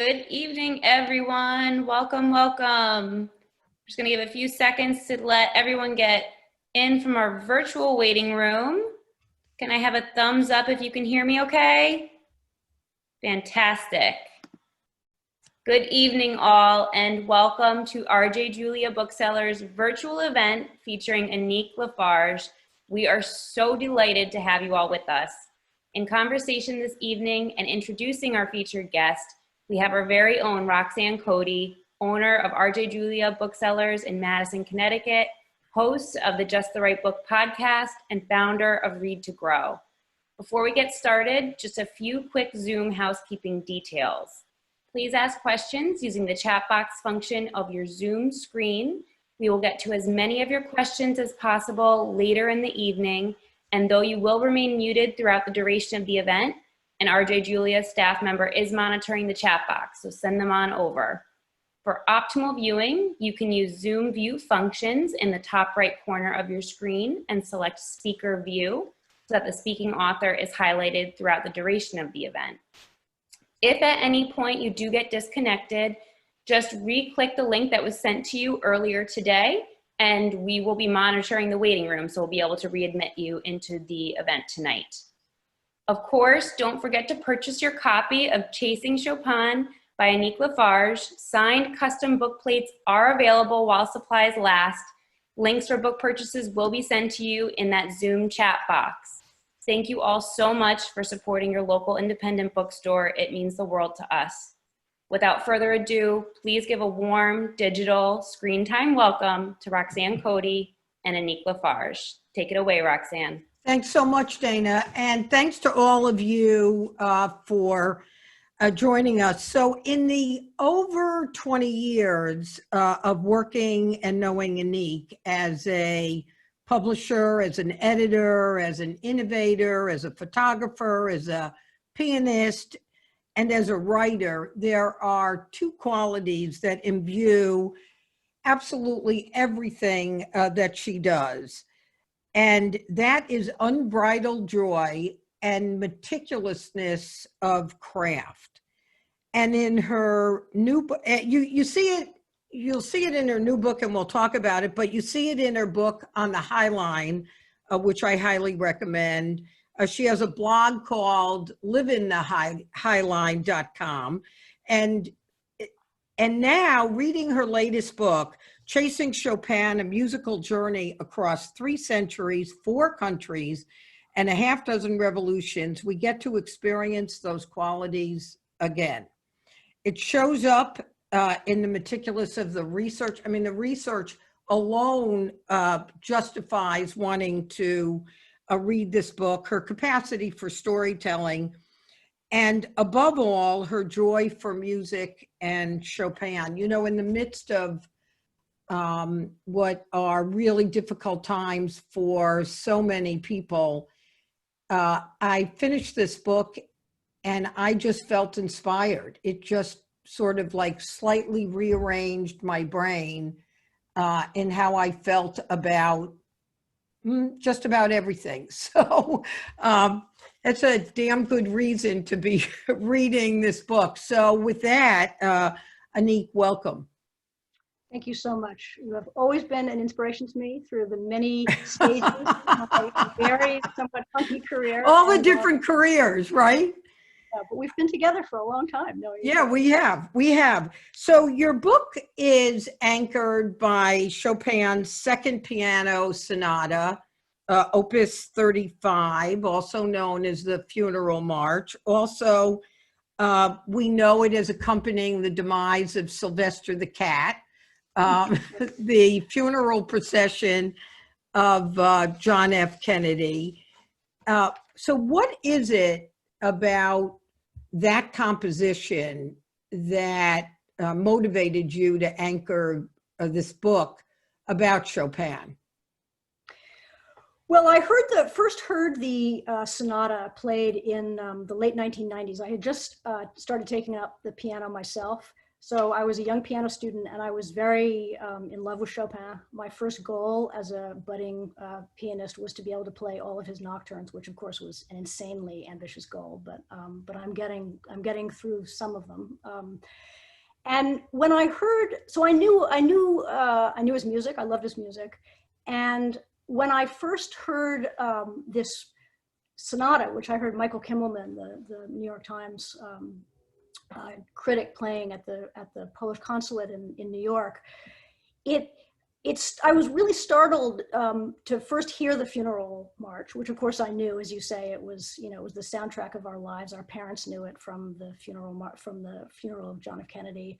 Good evening, everyone. Welcome, welcome. I'm just going to give a few seconds to let everyone get in from our virtual waiting room. Can I have a thumbs up if you can hear me okay? Fantastic. Good evening, all, and welcome to RJ Julia Booksellers virtual event featuring Annik LaFarge. We are so delighted to have you all with us. In conversation this evening and introducing our featured guest, we have our very own Roxanne Coady, owner of RJ Julia Booksellers in Madison, Connecticut, host of the Just the Right Book podcast, and founder of Read to Grow. Before we get started, just a few quick Zoom housekeeping details. Please ask questions using the chat box function of your Zoom screen. We will get to as many of your questions as possible later in the evening, and though you will remain muted throughout the duration of the event, an RJ Julia staff member is monitoring the chat box, so send them on over. For optimal viewing, you can use Zoom view functions in the top right corner of your screen and select speaker view so that the speaking author is highlighted throughout the duration of the event. If at any point you do get disconnected, just re-click the link that was sent to you earlier today, and we will be monitoring the waiting room, so we'll be able to readmit you into the event tonight. Of course, don't forget to purchase your copy of Chasing Chopin by Annik LaFarge. Signed custom book plates are available while supplies last. Links for book purchases will be sent to you in that Zoom chat box. Thank you all so much for supporting your local independent bookstore. It means the world to us. Without further ado, please give a warm digital screen time welcome to Roxanne Coady and Annik LaFarge. Take it away, Roxanne. Thanks so much, Dana, and thanks to all of you for joining us. So in the over 20 years of working and knowing Annik as a publisher, as an editor, as an innovator, as a photographer, as a pianist, and as a writer, there are two qualities that imbue absolutely everything that she does. And that is unbridled joy and meticulousness of craft. And in her new book, you'll see it in her new book, and we'll talk about it, but you see it in her book On the High Line, which I highly recommend. She has a blog called Livin The High Line.com. And now reading her latest book, Chasing Chopin, a musical journey across 3 centuries, 4 countries, and a half dozen revolutions, we get to experience those qualities again. It shows up in the meticulous of the research. I mean, the research alone justifies wanting to read this book, her capacity for storytelling, and above all, her joy for music and Chopin. You know, in the midst of what are really difficult times for so many people, I finished this book and I just felt inspired. It just sort of like slightly rearranged my brain in how I felt about just about everything. So it's a damn good reason to be reading this book. So with that, Annik, welcome. Thank you so much. You have always been an inspiration to me through the many stages of my very somewhat funky career. All the different careers, right? Yeah, but we've been together for a long time. Yeah, we have. So your book is anchored by Chopin's Second Piano Sonata, Opus 35, also known as the Funeral March. Also, we know it as accompanying the demise of Sylvester the Cat, the funeral procession of John F. Kennedy. So what is it about that composition that motivated you to anchor this book about Chopin? Well, I first heard the sonata played in the late 1990s. I had just started taking up the piano myself. So I was a young piano student, and I was very in love with Chopin. My first goal as a budding pianist was to be able to play all of his nocturnes, which of course was an insanely ambitious goal, but I'm getting through some of them. And when I heard, so I knew his music. I loved his music, and when I first heard this sonata, which I heard Michael Kimmelman, the New York Times critic, playing at the Polish consulate in New York, I was really startled to first hear the funeral march, which of course I knew, as you say, it was the soundtrack of our lives. Our parents knew it from the funeral of John F. Kennedy,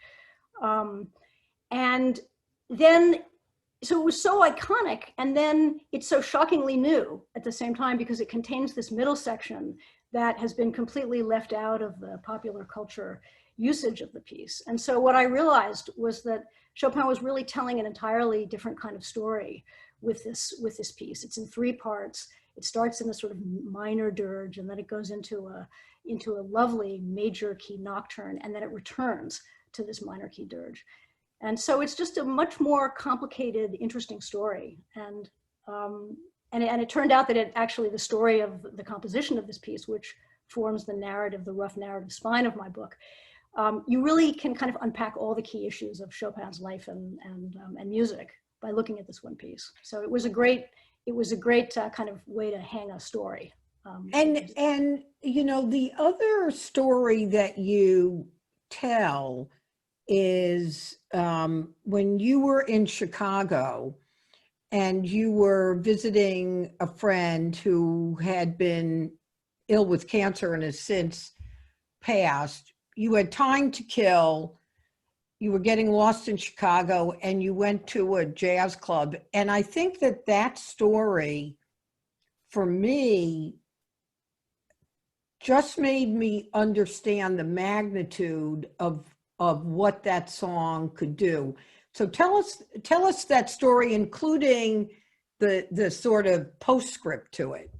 and then. So it was so iconic, and then it's so shockingly new at the same time, because it contains this middle section that has been completely left out of the popular culture usage of the piece. And so what I realized was that Chopin was really telling an entirely different kind of story with this piece. It's in 3 parts. It starts in a sort of minor dirge, and then it goes into a lovely major key nocturne, and then it returns to this minor key dirge. And so it's just a much more complicated, interesting story. And it turned out that the story of the composition of this piece, which forms the rough narrative spine of my book, you really can kind of unpack all the key issues of Chopin's life and music by looking at this one piece. So it was a great kind of way to hang a story. And the other story that you tell is when you were in Chicago and you were visiting a friend who had been ill with cancer and has since passed. You had time to kill. You were getting lost in Chicago, and you went to a jazz club. And I think that story, for me, just made me understand the magnitude of what that song could do. So tell us that story, including the sort of postscript to it.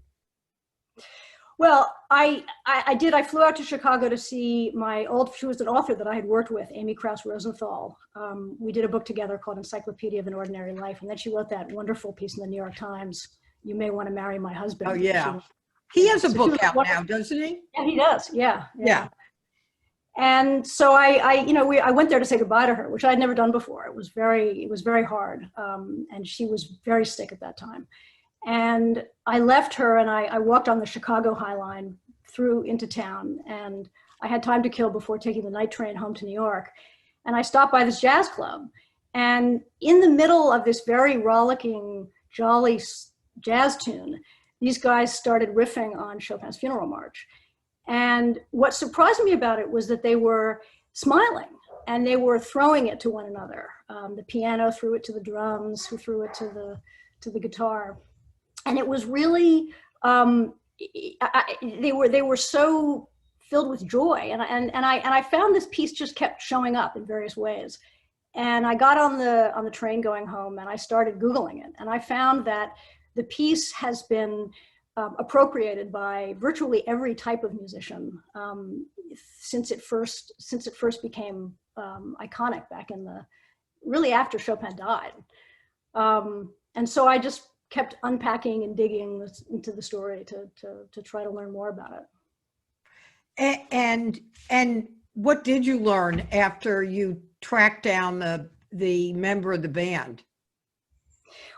Well, I did. I flew out to Chicago to see she was an author that I had worked with, Amy Krauss Rosenthal. We did a book together called Encyclopedia of an Ordinary Life. And then she wrote that wonderful piece in the New York Times, You May Want to Marry My Husband. Oh, yeah. He has a book out now, doesn't he? Yeah, he does. Yeah. Yeah. And so I went there to say goodbye to her, which I had never done before. It was very hard. And she was very sick at that time. And I left her, and I walked on the Chicago High Line through into town, and I had time to kill before taking the night train home to New York. And I stopped by this jazz club, and in the middle of this very rollicking, jolly jazz tune, these guys started riffing on Chopin's Funeral March. And what surprised me about it was that they were smiling, and they were throwing it to one another. The piano threw it to the drums, who threw it to the guitar. And it was really, they were so filled with joy. And I found this piece just kept showing up in various ways. And I got on the train going home, and I started Googling it. And I found that the piece has been appropriated by virtually every type of musician since it first became iconic back really after Chopin died. And so I just kept unpacking and digging into the story to try to learn more about it. And what did you learn after you tracked down the member of the band?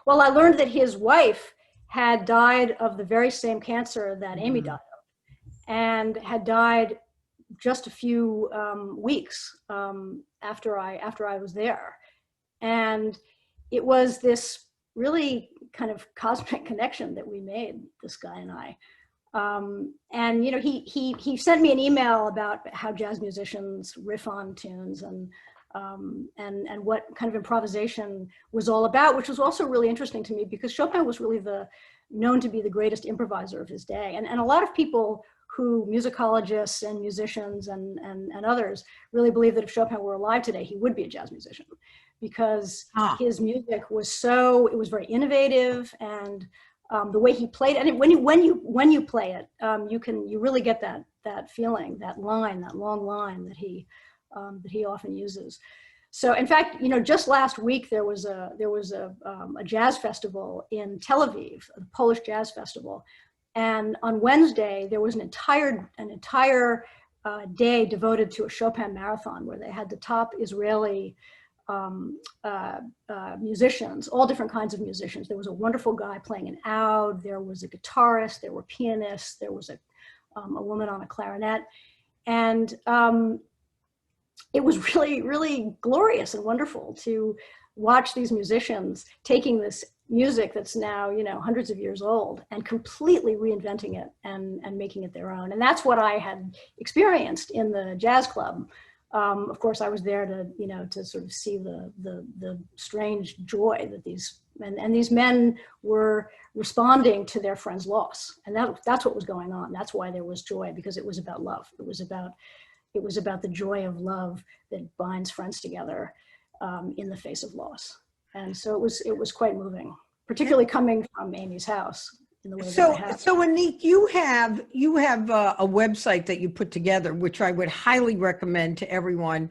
Well, I learned that his wife had died of the very same cancer that Amy died of, and had died just a few weeks after I was there. And it was this really kind of cosmic connection that we made, this guy and I. And he sent me an email about how jazz musicians riff on tunes and what kind of improvisation was all about, which was also really interesting to me because Chopin was really known to be the greatest improviser of his day. And a lot of people musicologists and musicians and others really believe that if Chopin were alive today, he would be a jazz musician, because his music was very innovative, and the way he played, and when you play it, you really get that feeling, that long line that he that he often uses. So in fact, just last week there was a jazz festival in Tel Aviv, a Polish jazz festival, and on Wednesday there was an entire day devoted to a Chopin marathon where they had the top Israeli musicians, all different kinds of musicians. There was a wonderful guy playing an oud, there was a guitarist, there were pianists, there was a woman on a clarinet, and it was really, really glorious and wonderful to watch these musicians taking this music that's now, hundreds of years old and completely reinventing it and making it their own. And that's what I had experienced in the jazz club. Of course, I was there to sort of see the strange joy that these men were responding to their friend's loss. And that's what was going on. That's why there was joy, because it was about love. It was about the joy of love that binds friends together in the face of loss. And so it was quite moving, particularly coming from Amy's house in the way that I have. So Annik, you have a website that you put together, which I would highly recommend to everyone,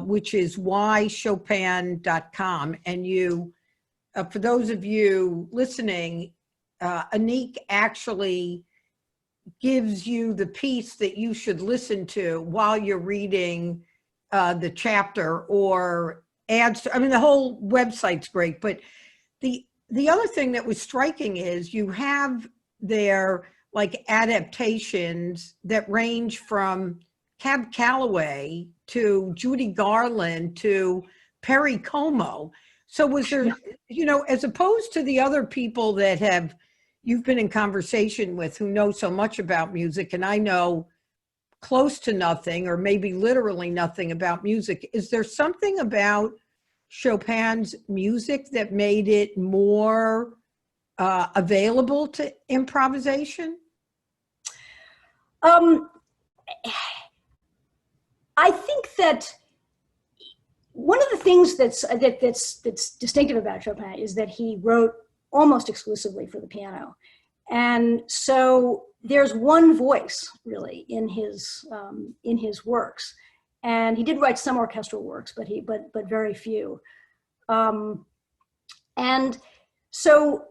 which is whychopin.com. And you, for those of you listening, Annik actually gives you the piece that you should listen to while you're reading the chapter, or adds to, the whole website's great. But the other thing that was striking is you have there like adaptations that range from Cab Calloway to Judy Garland to Perry Como. So was there, as opposed to the other people that you've been in conversation with who know so much about music, and I know close to nothing or maybe literally nothing about music, is there something about Chopin's music that made it more available to improvisation? I think that one of the things that's distinctive about Chopin is that he wrote almost exclusively for the piano. And so there's one voice really in his works. And he did write some orchestral works, but very few. And so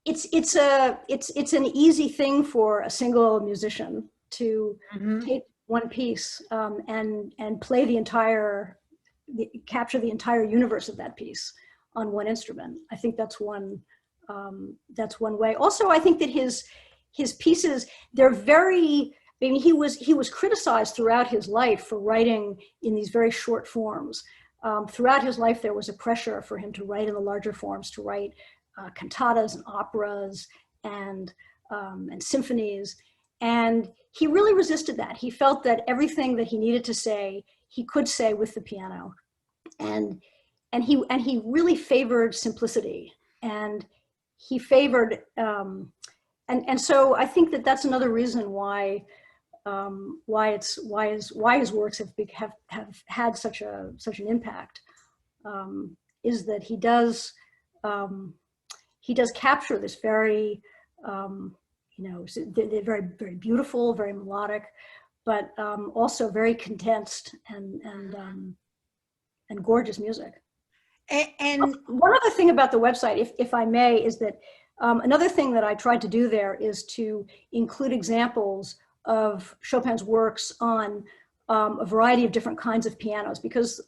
it's an easy thing for a single musician to take one piece and play capture the entire universe of that piece on one instrument. I think that's one way. Also, I think that his pieces, they're very, he was criticized throughout his life for writing in these very short forms. Throughout his life, there was a pressure for him to write in the larger forms, to write cantatas and operas and symphonies. And he really resisted that. He felt that everything that he needed to say, he could say with the piano. And he really favored simplicity, and he favored, and so I think that that's another reason why his works have had such an impact, is that he does capture this very, they're very, very beautiful, very melodic, but also very condensed and gorgeous music. And one other thing about the website, if I may, is that another thing that I tried to do there is to include examples of Chopin's works on a variety of different kinds of pianos, because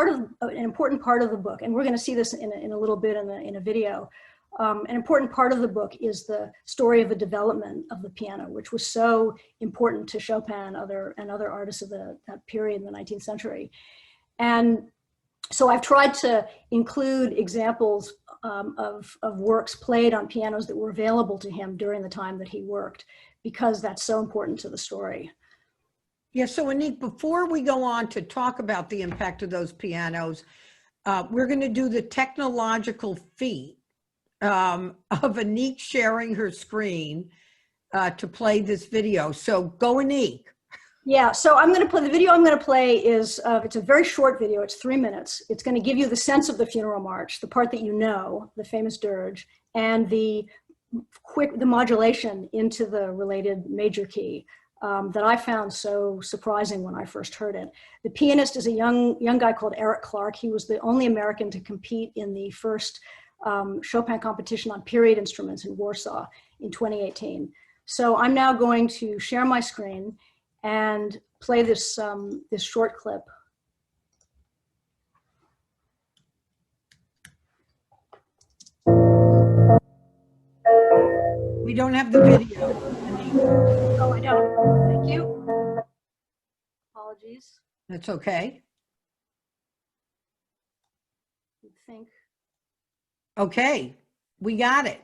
an important part of the book, and we're going to see this in a little bit in a video, an important part of the book is the story of the development of the piano, which was so important to Chopin and other artists of that period in the 19th century. And so I've tried to include examples of works played on pianos that were available to him during the time that he worked, because that's so important to the story. Yeah, so Annik, before we go on to talk about the impact of those pianos, we're going to do the technological feat of Annik sharing her screen to play this video. So go, Annik. Yeah, so I'm going to play, the video I'm going to play is, it's a very short video, it's 3 minutes. It's going to give you the sense of the funeral march, the part that you know, the famous dirge, and the modulation into the related major key. that I found so surprising when I first heard it. The pianist is a young guy called Eric Clark. He was the only American to compete in the first Chopin competition on period instruments in Warsaw in 2018. So I'm now going to share my screen and play this, this short clip. We don't have the video. Oh, I don't. Thank you. Apologies. That's okay. I think. Okay, we got it.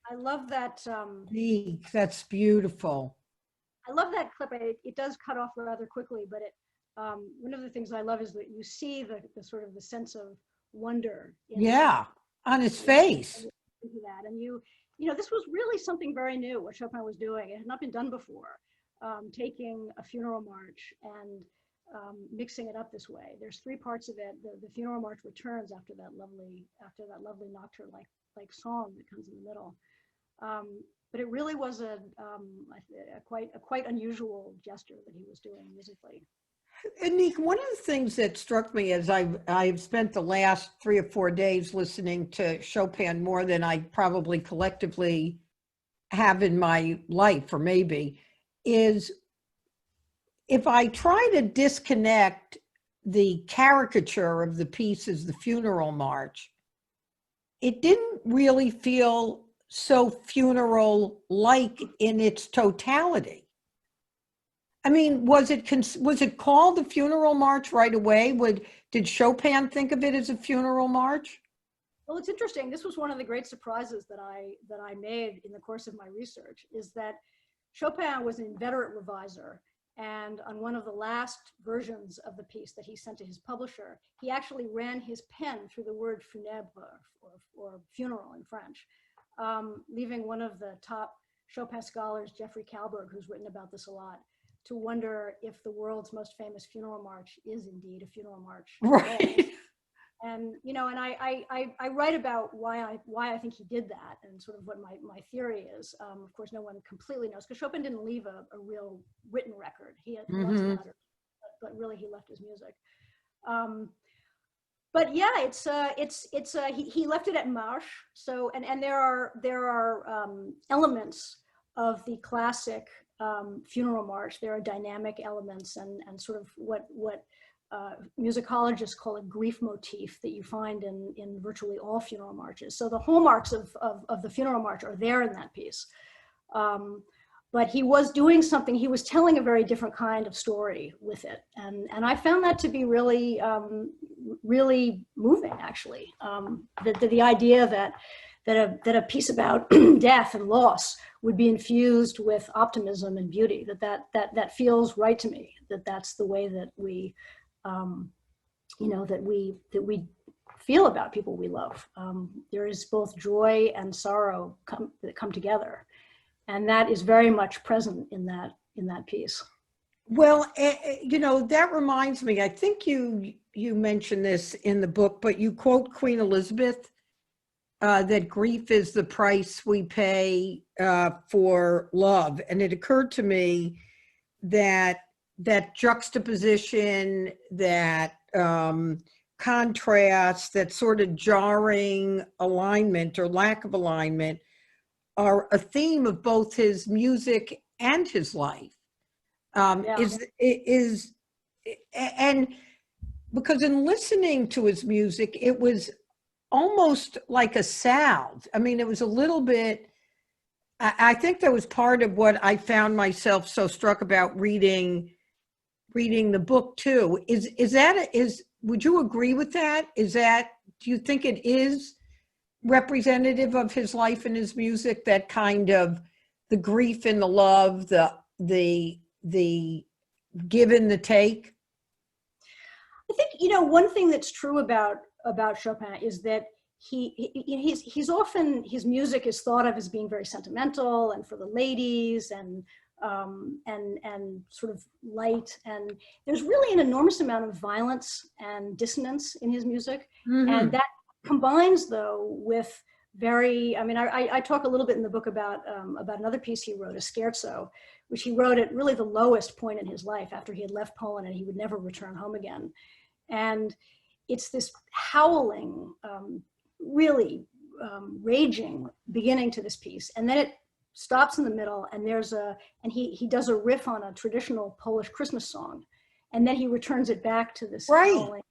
I love that. That's beautiful. I love that clip. It does cut off rather quickly, but it. One of the things I love is that you see the sort of the sense of wonder. Yeah, on his face. Into that, and you know, this was really something very new. What Chopin was doing, it had not been done before. Taking a funeral march and mixing it up this way. There's three parts of it. The funeral march returns after that lovely nocturne like song that comes in the middle. But it really was a quite unusual gesture that he was doing musically. Annik, one of the things that struck me as I've spent the last 3 or 4 days listening to Chopin more than I probably collectively have in my life, or maybe, is if I try to disconnect the caricature of the piece as the funeral march, it didn't really feel so funeral-like in its totality. I mean, was it called the funeral march right away? Did Chopin think of it as a funeral march? Well, it's interesting. This was one of the great surprises that I made in the course of my research, is that Chopin was an inveterate reviser. And on one of the last versions of the piece that he sent to his publisher, he actually ran his pen through the word funèbre, or funeral in French, leaving one of the top Chopin scholars, Jeffrey Kalberg, who's written about this a lot, to wonder if the world's most famous funeral march is indeed a funeral march. Right. And, you know, and I write about why I think he did that and sort of what my theory is. Of course, no one completely knows because Chopin didn't leave a real written record. He had lots of letters, but really he left his music. But yeah, he left it at Marche. So, and there are elements of the classic funeral march. There are dynamic elements and sort of what musicologists call a grief motif that you find in virtually all funeral marches. So the hallmarks of the funeral march are there in that piece. But he was doing something, he was telling a very different kind of story with it. And I found that to be really, really moving, actually. The idea that a piece about death and loss would be infused with optimism and beauty, that feels right to me, that's the way that we, you know, that we feel about people we love. There is both joy and sorrow that come together. And that is very much present in that piece. Well, you know, that reminds me, I think you mentioned this in the book, but you quote Queen Elizabeth, that grief is the price we pay for love. And it occurred to me that juxtaposition, that contrast, that sort of jarring alignment or lack of alignment are a theme of both his music and his life. Is and because in listening to his music, it was almost like a salve. I mean, it was a little bit, I think that was part of what I found myself so struck about reading the book too. Would you agree with that? Do you think it is representative of his life and his music, that kind of the grief and the love, the give and the take? I think, you know, one thing that's true about Chopin is that he's often, his music is thought of as being very sentimental and for the ladies and sort of light, and there's really an enormous amount of violence and dissonance in his music. And that combines, though, with very, I mean, I talk a little bit in the book about another piece he wrote, Escarzo, which he wrote at really the lowest point in his life after he had left Poland and he would never return home again. And it's this howling, really raging beginning to this piece. And then it stops in the middle and he does a riff on a traditional Polish Christmas song. And then he returns it back to this howling.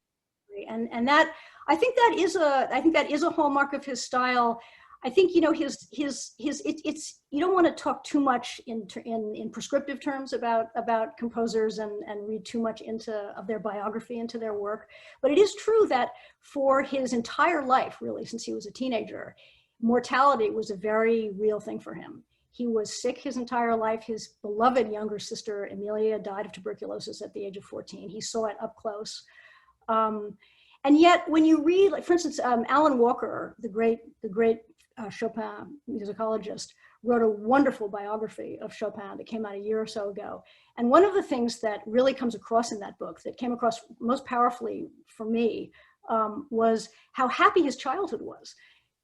And that, I think that is a hallmark of his style. I think, you know, it's, you don't want to talk too much in prescriptive terms about composers and read too much of their biography into their work. But it is true that for his entire life, really, since he was a teenager, mortality was a very real thing for him. He was sick his entire life. His beloved younger sister, Emilia, died of tuberculosis at the age of 14. He saw it up close. And yet, when you read, like, for instance, Alan Walker, the great Chopin musicologist, wrote a wonderful biography of Chopin that came out a year or so ago. And one of the things that really comes across in that book, that came across most powerfully for me, was how happy his childhood was,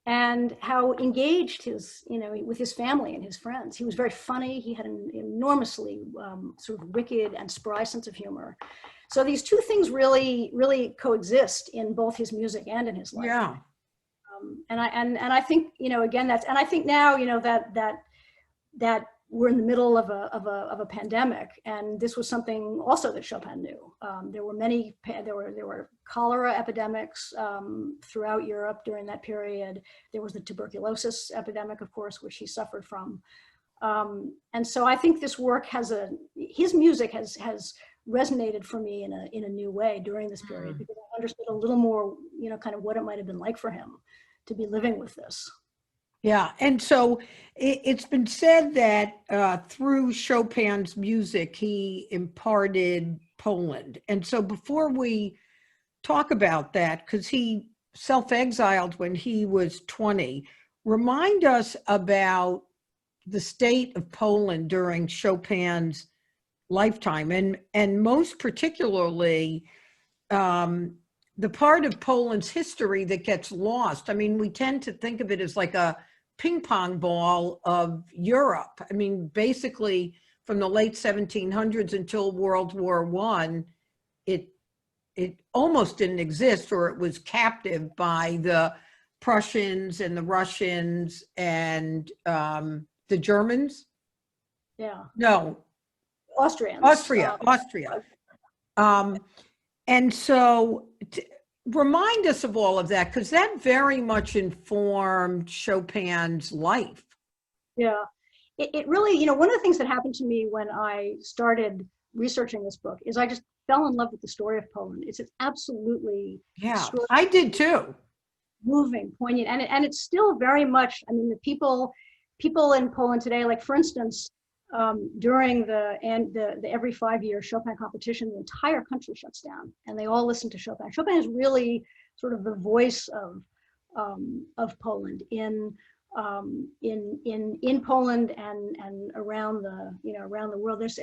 and how engaged with his family and his friends. He was very funny. He had an enormously sort of wicked and spry sense of humor. So these two things really, really coexist in both his music and in his life. Yeah. And I think, you know, again, and I think now, you know, that we're in the middle of a pandemic, and this was something also that Chopin knew. There were cholera epidemics throughout Europe during that period. There was the tuberculosis epidemic, of course, which he suffered from. And so I think this work his music has resonated for me in a new way during this period, because I understood a little more, you know, kind of what it might have been like for him to be living with this. Yeah, and so it's been said that through Chopin's music, he imparted Poland. And so before we talk about that, because he self-exiled when he was 20, remind us about the state of Poland during the part of Poland's history that gets lost. I mean, we tend to think of it as like a ping pong ball of Europe. I mean, basically from the late 1700s until World War I, it almost didn't exist, or it was captive by the Prussians and the Russians and the Germans. Yeah. No. Austrians. Austria. And so remind us of all of that, because that very much informed Chopin's life. Yeah. It really, you know, one of the things that happened to me when I started researching this book is I just fell in love with the story of Poland. It's absolutely I did too. Moving, poignant, and it's still very much. I mean, the people in Poland today, like for instance, during the every 5-year Chopin competition, the entire country shuts down and they all listen to Chopin. Chopin is really sort of the voice of Poland in Poland and around the world. There's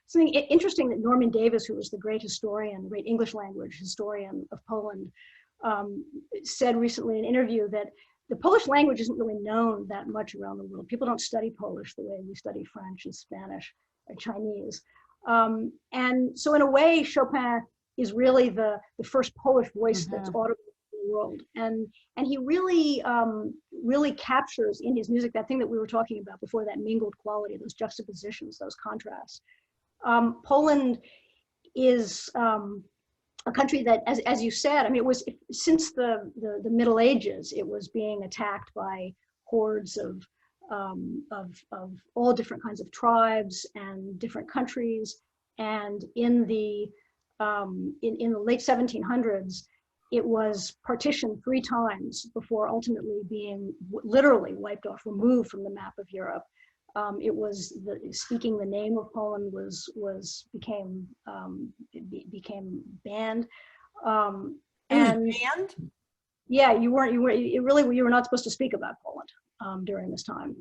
something interesting that Norman Davis, who was the great historian, great English language historian of Poland, said recently in an interview that the Polish language isn't really known that much around the world. People don't study Polish the way we study French and Spanish or Chinese. And so in a way, Chopin is really the first Polish voice that's audible in the world. And he really, really captures in his music that thing that we were talking about before, that mingled quality, those juxtapositions, those contrasts. Poland is a country that, as you said, I mean, it was since the Middle Ages, it was being attacked by hordes of all different kinds of tribes and different countries. And in the late 1700s, it was partitioned 3 times before ultimately being literally wiped off, removed from the map of Europe. It was speaking the name of Poland became banned. And banned? Yeah, you were not supposed to speak about Poland during this time.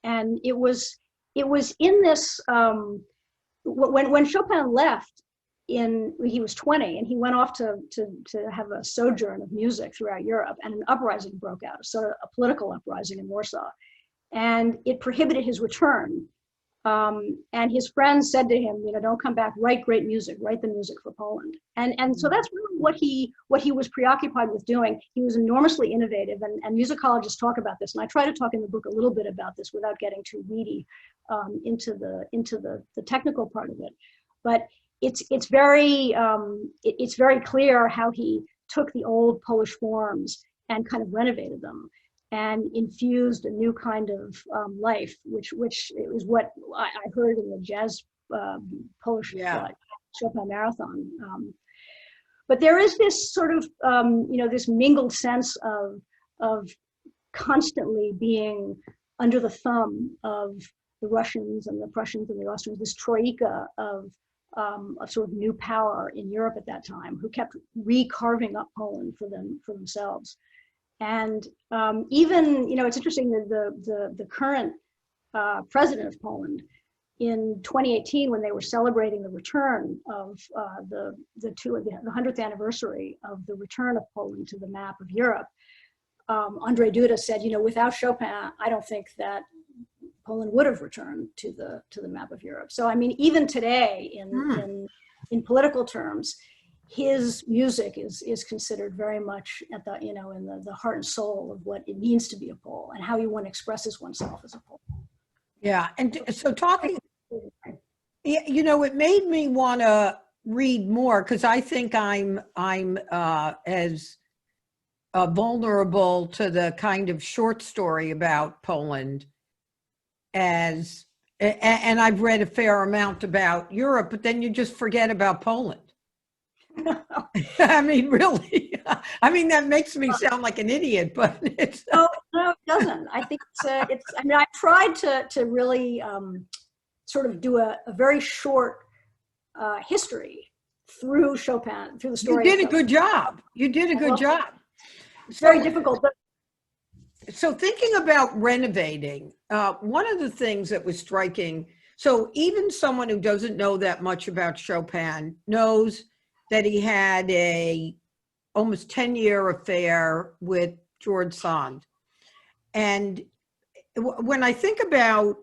And it was in this when Chopin left he was 20 and he went off to have a sojourn of music throughout Europe, and an uprising broke out, so a political uprising in Warsaw. And it prohibited his return. And his friends said to him, you know, don't come back, write great music, write the music for Poland. And so that's really what he was preoccupied with doing. He was enormously innovative, and musicologists talk about this. And I try to talk in the book a little bit about this without getting too weedy into the technical part of it. But it's very clear how he took the old Polish forms and kind of renovated them and infused a new kind of life, which is what I heard in the jazz Polish Chopin marathon. But there is this sort of this mingled sense of constantly being under the thumb of the Russians and the Prussians and the Austrians, this troika of a sort of new power in Europe at that time, who kept recarving up Poland for themselves. And even, you know, it's interesting that the current president of Poland in 2018, when they were celebrating the return of the 100th anniversary of the return of Poland to the map of Europe, Andrzej Duda said, you know, without Chopin, I don't think that Poland would have returned to the map of Europe. So I mean, even today, in political terms, his music is considered very much at the, you know, in the heart and soul of what it means to be a Pole and how one expresses oneself as a Pole. Yeah, and so talking, you know, it made me want to read more, because I think I'm as vulnerable to the kind of short story about Poland as, and I've read a fair amount about Europe, but then you just forget about Poland. I mean, really, I mean, that makes me sound like an idiot, but it's no, it doesn't. I think it's I mean, I tried to really sort of do a very short history through Chopin, through the story. You did a good job. You did a good job. It's very difficult, but so thinking about renovating, one of the things that was striking, so even someone who doesn't know that much about Chopin knows that he had a almost 10-year affair with George Sand. And when I think about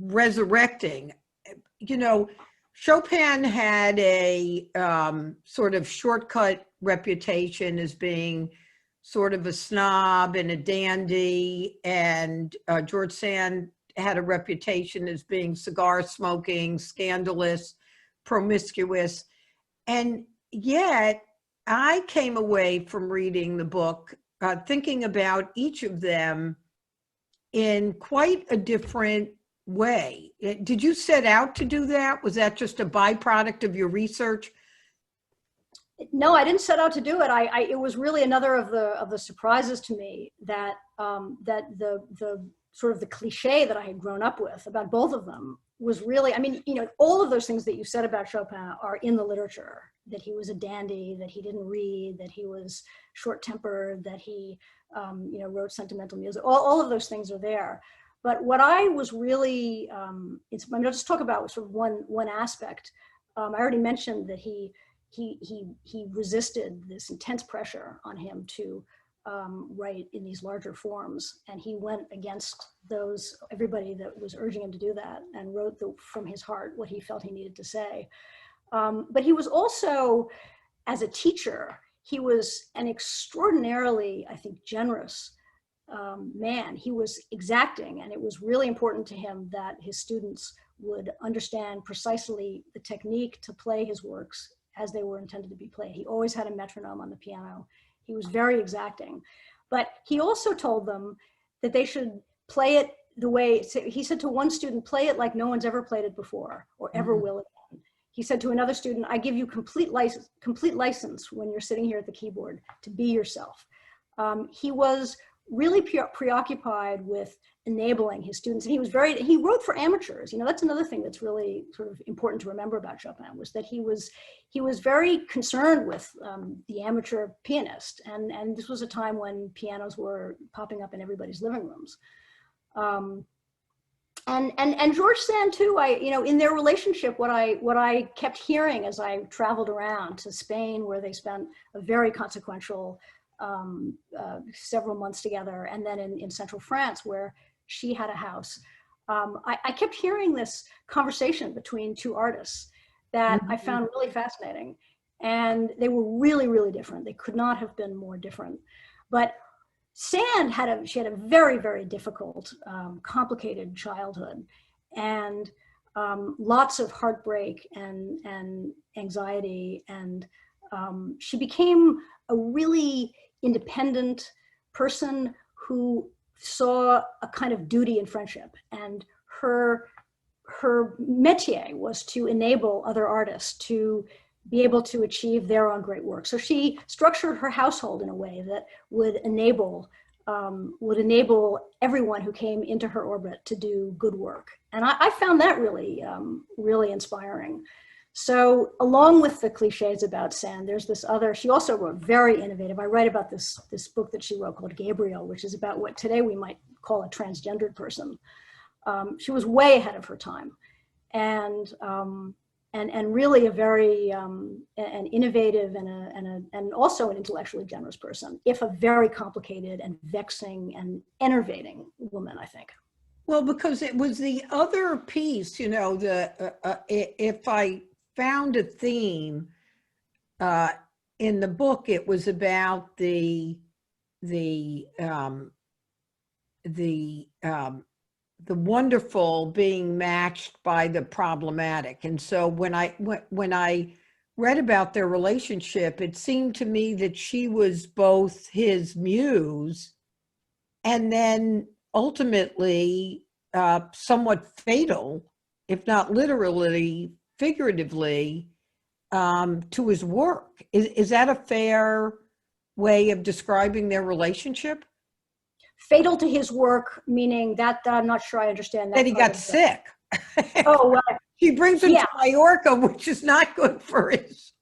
resurrecting, you know, Chopin had a sort of shortcut reputation as being sort of a snob and a dandy, and George Sand had a reputation as being cigar smoking, scandalous, promiscuous. And yet I came away from reading the book thinking about each of them in quite a different way. Did you set out to do that? Was that just a byproduct of your research? No, I didn't set out to do it. It was really another of the surprises to me that the sort of the cliche that I had grown up with about both of them was really, I mean, you know, all of those things that you said about Chopin are in the literature, that he was a dandy, that he didn't read, that he was short-tempered, that he, you know, wrote sentimental music. All of those things are there. But what I was really, I'm going to just talk about sort of one aspect. I already mentioned that he resisted this intense pressure on him to write in these larger forms, and he went against everybody that was urging him to do that, and wrote from his heart what he felt he needed to say. But he was also, as a teacher, he was an extraordinarily, I think, generous man. He was exacting, and it was really important to him that his students would understand precisely the technique to play his works as they were intended to be played. He always had a metronome on the piano. He was very exacting. But he also told them that they should play it the way, he said to one student, play it like no one's ever played it before or ever will again. He said to another student, I give you complete license when you're sitting here at the keyboard to be yourself. He was really preoccupied with enabling his students. And he wrote for amateurs. You know, that's another thing that's really sort of important to remember about Chopin, was that he was very concerned with the amateur pianist. And this was a time when pianos were popping up in everybody's living rooms. And George Sand too, you know, in their relationship, what I kept hearing as I traveled around to Spain, where they spent a very consequential several months together, and then in central France, where she had a house. I kept hearing this conversation between two artists that I found really fascinating. And they were really, really different. They could not have been more different. But Sand had a very, very difficult, complicated childhood, and lots of heartbreak and anxiety. And she became a really independent person who saw a kind of duty in friendship, and her métier was to enable other artists to be able to achieve their own great work. So she structured her household in a way that would enable everyone who came into her orbit to do good work. And I found that really, really inspiring. So along with the cliches about Sand, there's this other, she also wrote very innovative. I write about this book that she wrote called Gabriel, which is about what today we might call a transgendered person. She was way ahead of her time, and really a very an innovative and also an intellectually generous person, if a very complicated and vexing and enervating woman, I think. Well, because it was the other piece, you know, if I found a theme in the book, it was about the wonderful being matched by the problematic. And so when I read about their relationship, it seemed to me that she was both his muse and then ultimately somewhat fatal, if not literally, figuratively, to his work. Is that a fair way of describing their relationship? Fatal to his work, meaning that I'm not sure I understand that. That he got sick. Oh, right. She brings him to Mallorca, which is not good for his.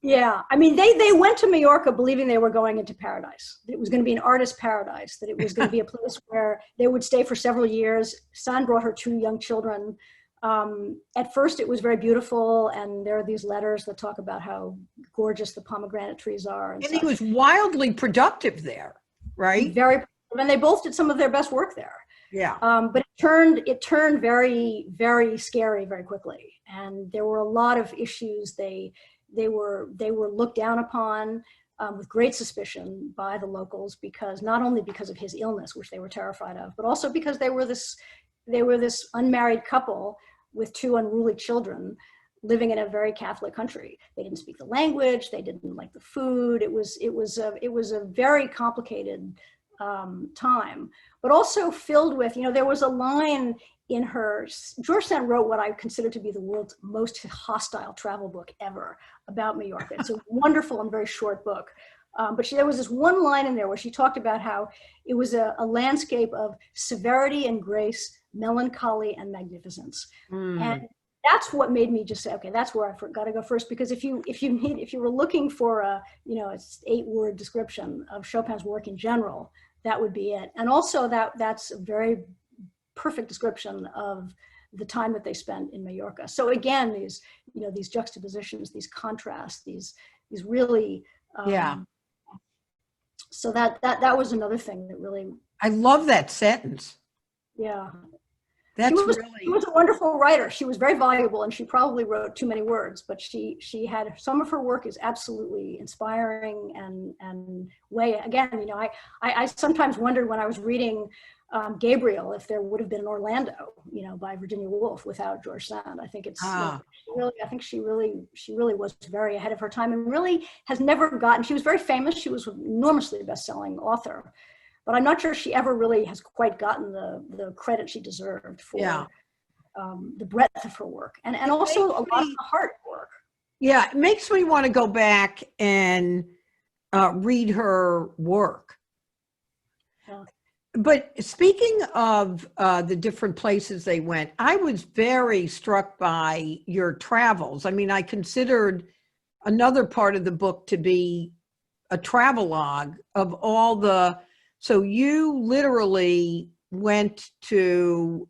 Yeah, I mean, they went to Mallorca believing they were going into paradise. It was going to be an artist paradise, that it was going to be a place where they would stay for several years. Sand brought her 2 young children. At first it was very beautiful, and there are these letters that talk about how gorgeous the pomegranate trees are. And he was wildly productive there, right? Very, and they both did some of their best work there. Yeah. But it turned very, very scary very quickly. And there were a lot of issues. They were looked down upon with great suspicion by the locals, because not only because of his illness, which they were terrified of, but also because they were this unmarried couple with 2 unruly children living in a very Catholic country. They didn't speak the language. They didn't like the food. It was a very complicated time, but also filled with, there was a line in her, George Sand wrote what I consider to be the world's most hostile travel book ever about Mallorca. It's a wonderful and very short book. But there was this one line in there where she talked about how it was a landscape of severity and grace, melancholy and magnificence. And that's what made me just say, okay, that's where I got to go first. Because if you were looking for a, it's 8-word description of Chopin's work in general, that would be it. And also that's a very perfect description of the time that they spent in Mallorca. So again, these juxtapositions, these contrasts, these really, so that was another thing that really. I love that sentence. Yeah. She was a wonderful writer. She was very voluble, and she probably wrote too many words, but she had, some of her work is absolutely inspiring and again, I sometimes wondered when I was reading Gabriel if there would have been an Orlando, by Virginia Woolf without George Sand. I think I think she really was very ahead of her time, and really has never gotten, she was very famous. She was an enormously best-selling author, but I'm not sure she ever really has quite gotten the credit she deserved for the breadth of her work, and also a lot of the heart work. Yeah, it makes me want to go back and read her work. Yeah. But speaking of the different places they went, I was very struck by your travels. I mean, I considered another part of the book to be a travelogue of all the, so you literally went to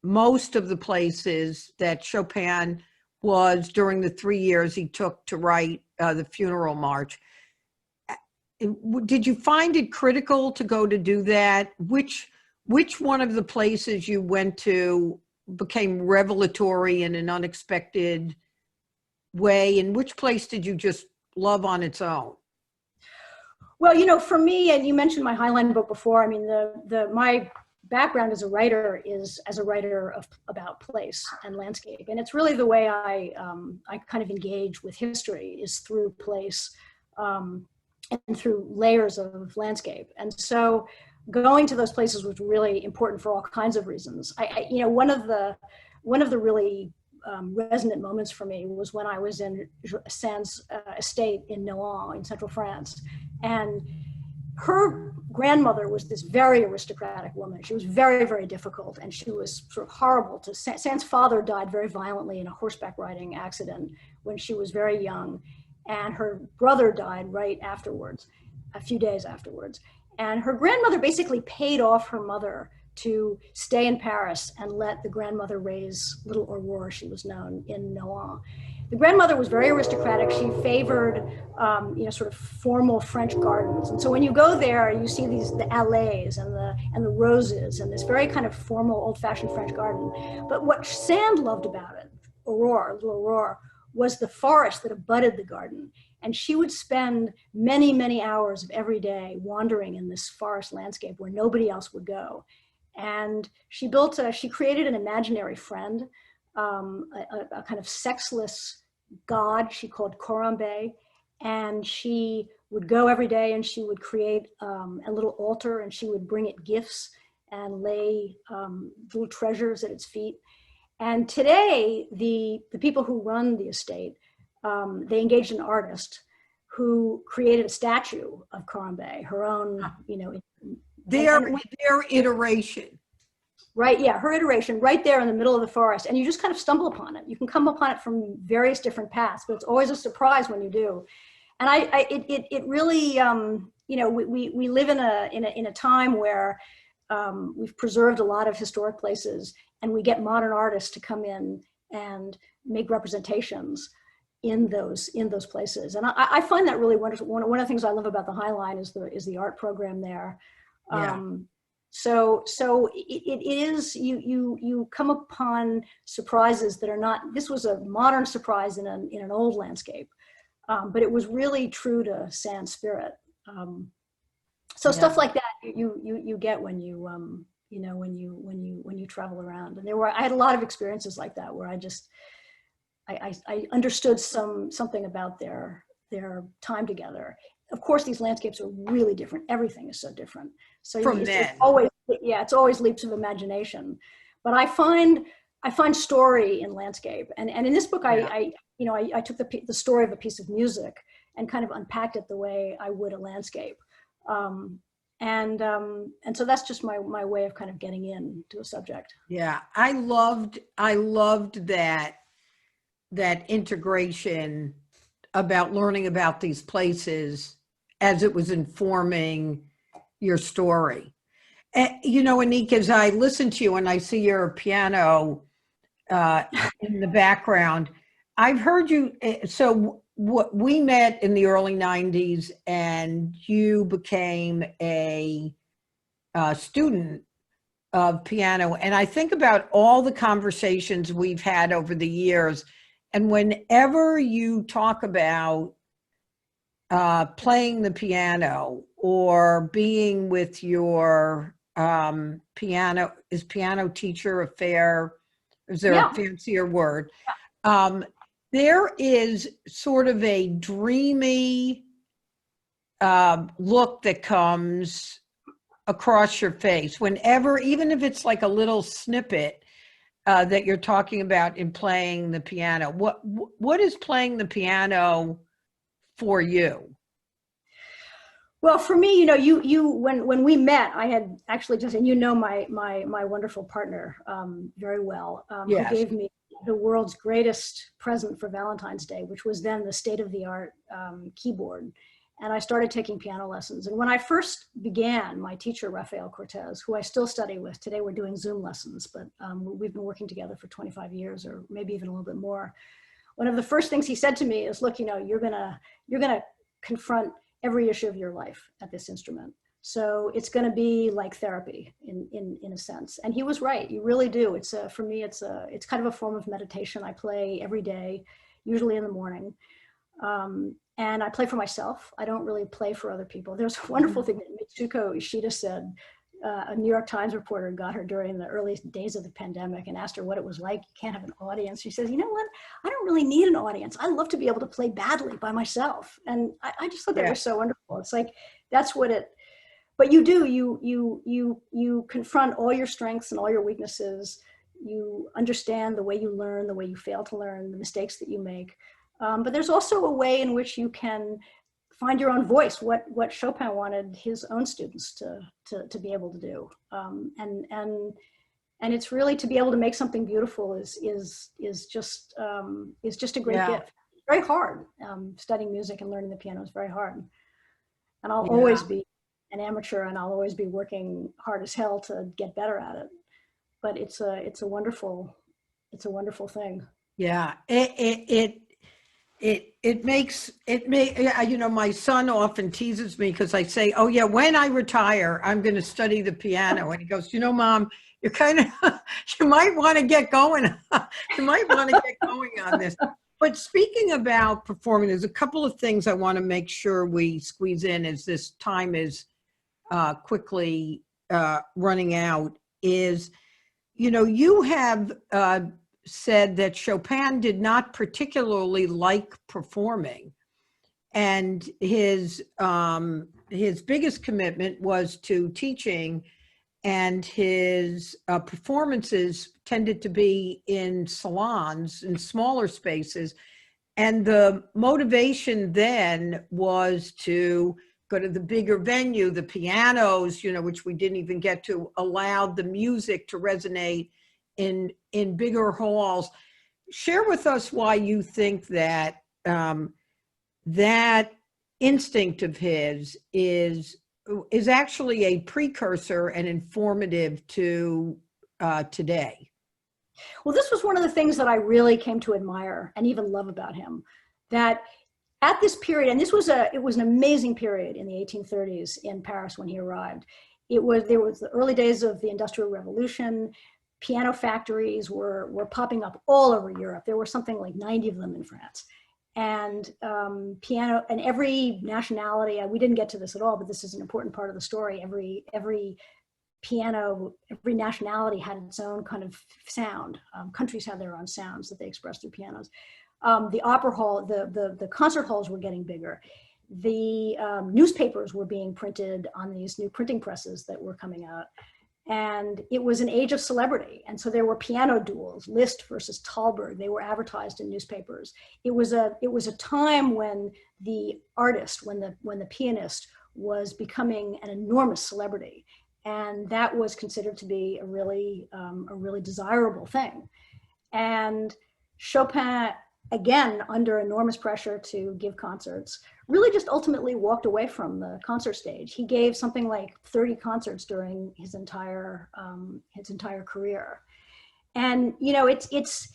most of the places that Chopin was during the 3 years he took to write the Funeral March. Did you find it critical to go to do that? Which one of the places you went to became revelatory in an unexpected way, and which place did you just love on its own? Well, for me, and you mentioned my High Line book before, I mean, my background as a writer is as a writer about place and landscape. And it's really the way I kind of engage with history is through place and through layers of landscape. And so going to those places was really important for all kinds of reasons. One of the really resonant moments for me was when I was in Sand's estate in Nohant in central France. And her grandmother was this very aristocratic woman. She was very, very difficult, and she was sort of horrible. Sand's father died very violently in a horseback riding accident when she was very young, and her brother died right afterwards, a few days afterwards. And her grandmother basically paid off her mother to stay in Paris and let the grandmother raise little Aurore, she was known, in Nohant. The grandmother was very aristocratic. She favored, sort of formal French gardens. And so when you go there, you see the allées and the roses and this very kind of formal, old-fashioned French garden. But what Sand loved about it, little Aurore, was the forest that abutted the garden. And she would spend many, many hours of every day wandering in this forest landscape where nobody else would go. And she created an imaginary friend, a kind of sexless god she called Corambe, and she would go every day and she would create a little altar, and she would bring it gifts and lay little treasures at its feet. And today, the people who run the estate, they engaged an artist who created a statue of Corambe, her own, Their iteration. Right, yeah, her iteration right there in the middle of the forest. And you just kind of stumble upon it. You can come upon it from various different paths, but it's always a surprise when you do. And it really, we live in a time where we've preserved a lot of historic places, and we get modern artists to come in and make representations in those places. And I find that really wonderful. One of the things I love about the High Line is the art program there. Yeah. So it is, you come upon surprises that are not, this was a modern surprise in an old landscape, but it was really true to sans spirit. So stuff like that you get when you when you travel around. And I had a lot of experiences like that where I understood something about their time together. Of course, these landscapes are really different. Everything is so different. So it's always leaps of imagination. But I find story in landscape, and in this book, I took the story of a piece of music and kind of unpacked it the way I would a landscape. And so that's just my way of kind of getting into a subject. Yeah, I loved that integration about learning about these places as it was informing your story. And, Annik, as I listen to you and I see your piano in the background, I've heard you. So we met in the early 90s, and you became a student of piano. And I think about all the conversations we've had over the years. And whenever you talk about playing the piano or being with your piano teacher is there a fancier word? There is sort of a dreamy look that comes across your face whenever, even if it's like a little snippet that you're talking about in playing the piano. What is playing the piano for you? Well, for me, when we met, I had actually just, and my wonderful partner very well, Yes. who gave me the world's greatest present for Valentine's Day, which was then the state-of-the-art keyboard. And I started taking piano lessons. And when I first began, my teacher, Rafael Cortez, who I still study with, today we're doing Zoom lessons, but we've been working together for 25 years or maybe even a little bit more. One of the first things he said to me is, look, you're gonna confront every issue of your life at this instrument. So it's going to be like therapy in a sense. And he was right. You really do. For me, it's kind of a form of meditation. I play every day, usually in the morning. And I play for myself. I don't really play for other people. There's a wonderful thing that Mitsuko Ishida said. A New York Times reporter got her during the early days of the pandemic and asked her what it was like. You can't have an audience. She says, you know what? I don't really need an audience. I love to be able to play badly by myself. And I just thought that was so wonderful. It's like, that's what it, but you do, you confront all your strengths and all your weaknesses. You understand the way you learn, the way you fail to learn, the mistakes that you make. But there's also a way in which you can find your own voice, what Chopin wanted his own students to be able to do. And it's really, to be able to make something beautiful is just a great gift. It's very hard. Studying music and learning the piano is very hard. And I'll always be an amateur, and I'll always be working hard as hell to get better at it. But it's a wonderful thing. Yeah, it makes my son often teases me because I say, oh yeah, when I retire, I'm going to study the piano. And he goes, Mom, you're kind of, you might want to get going. You might want to get going on this. But speaking about performing, there's a couple of things I want to make sure we squeeze in as this time is quickly running out, is, you have said that Chopin did not particularly like performing, and his biggest commitment was to teaching, and his performances tended to be in salons, in smaller spaces, and the motivation then was to go to the bigger venue, the pianos, which we didn't even get to, allowed the music to resonate in bigger halls. Share with us why you think that that instinct of his is is actually a precursor and informative to today. Well, this was one of the things that I really came to admire and even love about him, that at this period, and it was an amazing period in the 1830s in Paris when he arrived. There was the early days of the Industrial Revolution. Piano factories were popping up all over Europe. There were something like 90 of them in France. And piano, and every nationality, we didn't get to this at all, but this is an important part of the story. Every nationality had its own kind of sound. Countries had their own sounds that they expressed through pianos. The opera hall, the concert halls were getting bigger. The newspapers were being printed on these new printing presses that were coming out. And it was an age of celebrity. And so there were piano duels, Liszt versus Thalberg. They were advertised in newspapers. It was a time when the artist, when the pianist was becoming an enormous celebrity. And that was considered to be a really desirable thing. And Chopin, again, under enormous pressure to give concerts, really just ultimately walked away from the concert stage. He gave something like 30 concerts during his entire career. And, you know, it's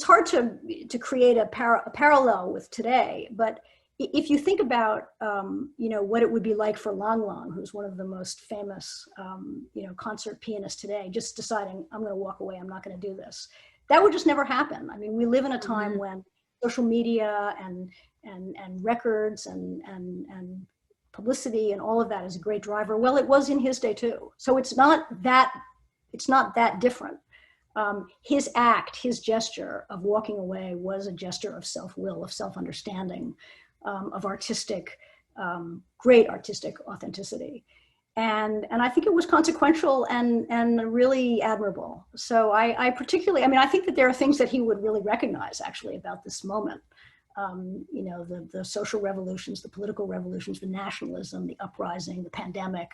hard to create a parallel with today, but if you think about, you know, what it would be like for Lang Lang, who's one of the most famous, you know, concert pianists today, just deciding, I'm going to walk away, I'm not going to do this. That would just never happen. I mean, we live in a time when social media and records and publicity and all of that is a great driver. Well, it was in his day too. So it's not that different. His act, his gesture of walking away was a gesture of self-will, of self-understanding, of great artistic authenticity. And I think it was consequential and really admirable. So I particularly, I mean, I think that there are things that he would really recognize actually about this moment. You know, the social revolutions, the political revolutions, the nationalism, the uprising, the pandemic,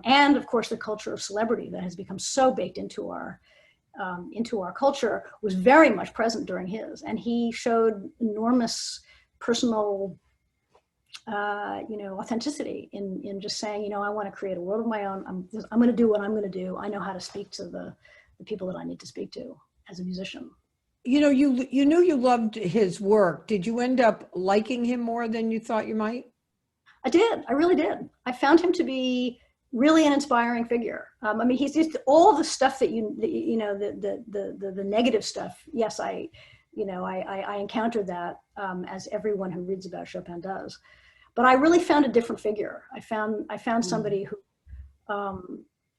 and of course the culture of celebrity that has become so baked into our culture was very much present during his. And he showed enormous personal you know, authenticity in just saying, you know, I want to create a world of my own. I'm going to do what I'm going to do. I know how to speak to the people that I need to speak to as a musician. You know, you knew you loved his work. Did you end up liking him more than you thought you might? I did. I really did. I found him to be really an inspiring figure. I mean, he's just all the stuff that you know, the negative stuff. Yes, I encountered that as everyone who reads about Chopin does. But I really found a different figure. I found somebody who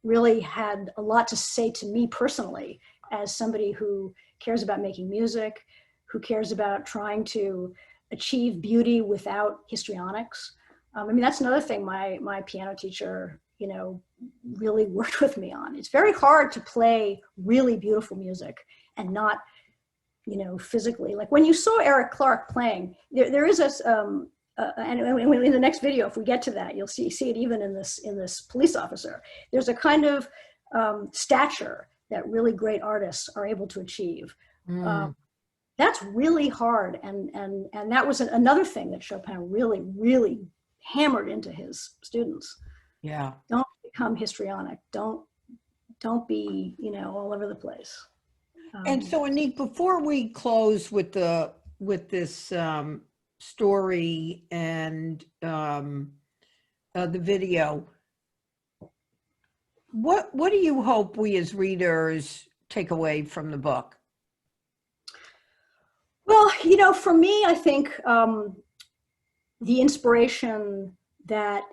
really had a lot to say to me personally, as somebody who cares about making music, who cares about trying to achieve beauty without histrionics. I mean, that's another thing my piano teacher, you know, really worked with me on. It's very hard to play really beautiful music and not, you know, physically. Like when you saw Eric Clark playing, there is a and in the next video, if we get to that, you'll see it even in this police officer. There's a kind of stature that really great artists are able to achieve. That's really hard, and that was another thing that Chopin really hammered into his students. Yeah. Don't become histrionic. Don't be, you know, all over the place. And so, Annik, before we close with this story and the video, what do you hope we as readers take away from the book? Well, you know, for me, I think the inspiration that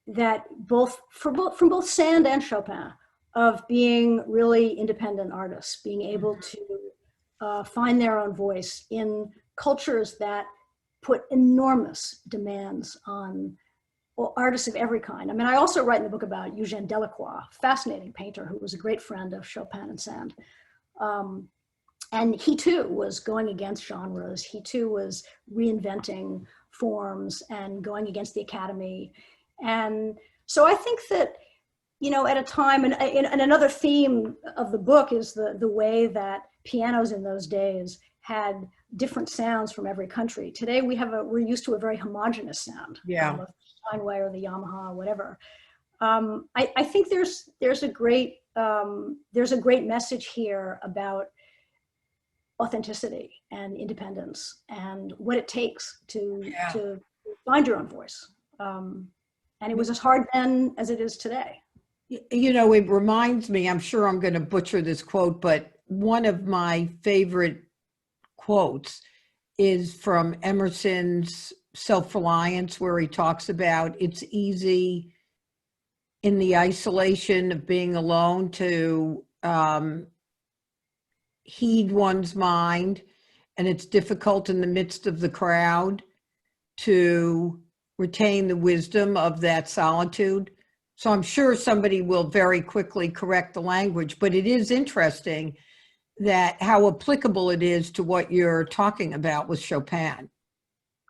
from both Sand and Chopin of being really independent artists, being able to find their own voice in cultures that put enormous demands on artists of every kind. I mean, I also write in the book about Eugène Delacroix, fascinating painter who was a great friend of Chopin and Sand. And he too was going against genres. He too was reinventing forms and going against the Academy. And so I think that, you know, at a time, and another theme of the book is the way that pianos in those days had different sounds from every country. Today we're used to a very homogeneous sound. Yeah. Steinway or the Yamaha, whatever. I think there's a great message here about authenticity and independence and what it takes to find your own voice. And it was as hard then as it is today. You know, it reminds me, I'm sure I'm going to butcher this quote, but one of my favorite quotes is from Emerson's Self-Reliance, where he talks about it's easy in the isolation of being alone to heed one's mind, and it's difficult in the midst of the crowd to retain the wisdom of that solitude. So I'm sure somebody will very quickly correct the language, but it is interesting that how applicable it is to what you're talking about with Chopin.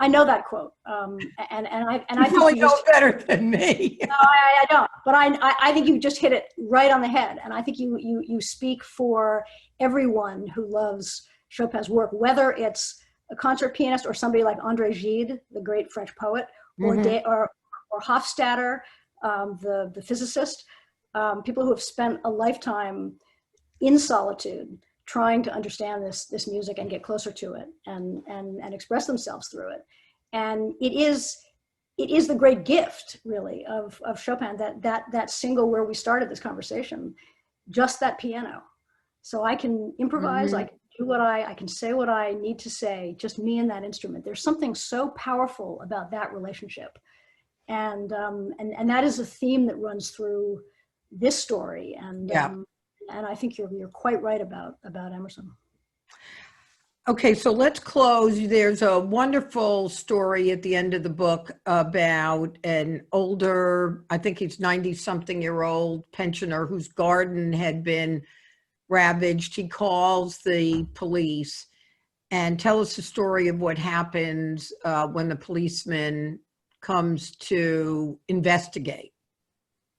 I know that quote, and I You probably know it better than me. No, I don't, but I think you just hit it right on the head, and I think you speak for everyone who loves Chopin's work, whether it's a concert pianist or somebody like RJ Julia, the great French poet, or Hofstadter, the physicist, people who have spent a lifetime in solitude trying to understand this music and get closer to it and express themselves through it. And it is the great gift, really, of Chopin, that single where we started this conversation, just that piano. So I can improvise, I can do I can say what I need to say, just me and that instrument. There's something so powerful about that relationship. And that is a theme that runs through this story. And I think you're quite right about Emerson. Okay, so let's close. There's a wonderful story at the end of the book about an older, I think he's 90-something-year-old pensioner whose garden had been ravaged. He calls the police, and tell us the story of what happens when the policeman comes to investigate.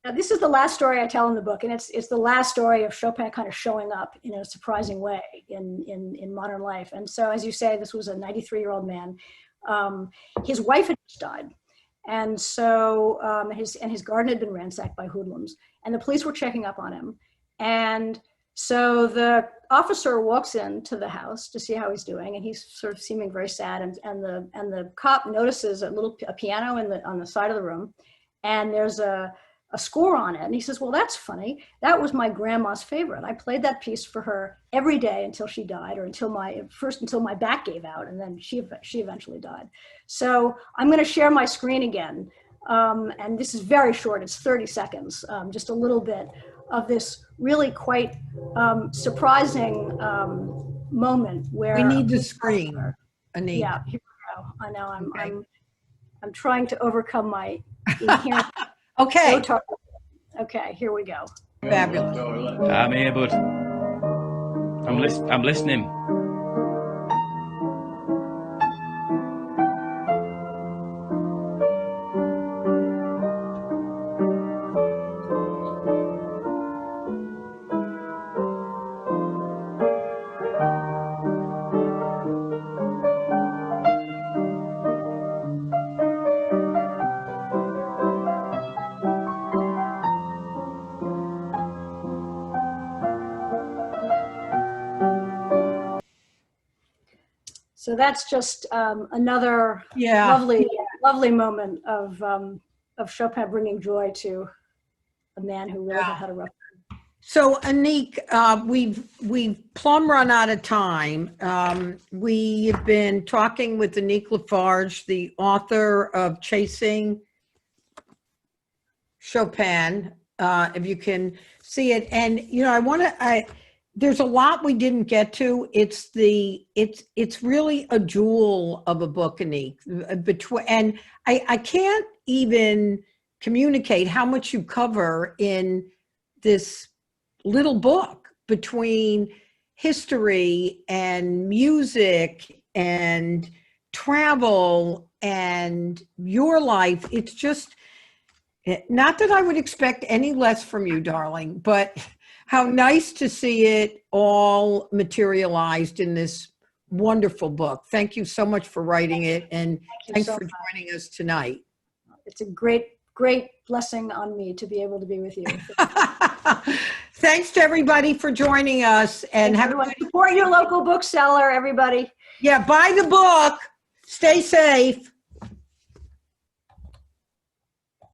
Now, this is the last story I tell in the book, and it's the last story of Chopin kind of showing up in a surprising way in modern life. And so, as you say, this was a 93-year-old man. His wife had just died, and so his garden had been ransacked by hoodlums, and the police were checking up on him. And so the officer walks into the house to see how he's doing, and he's sort of seeming very sad. And the cop notices a piano on the side of the room, and there's a score on it. And he says, well, that's funny. That was my grandma's favorite. I played that piece for her every day until she died, or until my back gave out, and then she eventually died. So I'm going to share my screen again. And this is very short. It's 30 seconds, just a little bit of this really quite surprising moment where We need the screen, Annik. Yeah, here we go. I know I'm trying to overcome my inherent. Okay. Okay, here we go. Fabulous. I'm here, bud. I'm listening. So that's just another lovely moment of Chopin bringing joy to a man who really had a rough time. So Annik, we've plumb run out of time. We've been talking with Annik LaFarge, the author of Chasing Chopin, if you can see it. And there's a lot we didn't get to. It's really a jewel of a book, Annik. And I can't even communicate how much you cover in this little book, between history and music and travel and your life. It's just, not that I would expect any less from you, darling, but how nice to see it all materialized in this wonderful book. Thank you so much for writing it, and thanks for joining us tonight. it's a great blessing on me to be able to be with you. Thanks to everybody for joining us, and have a Everyone, support your local bookseller, everybody. yeah, buy the book, stay safe.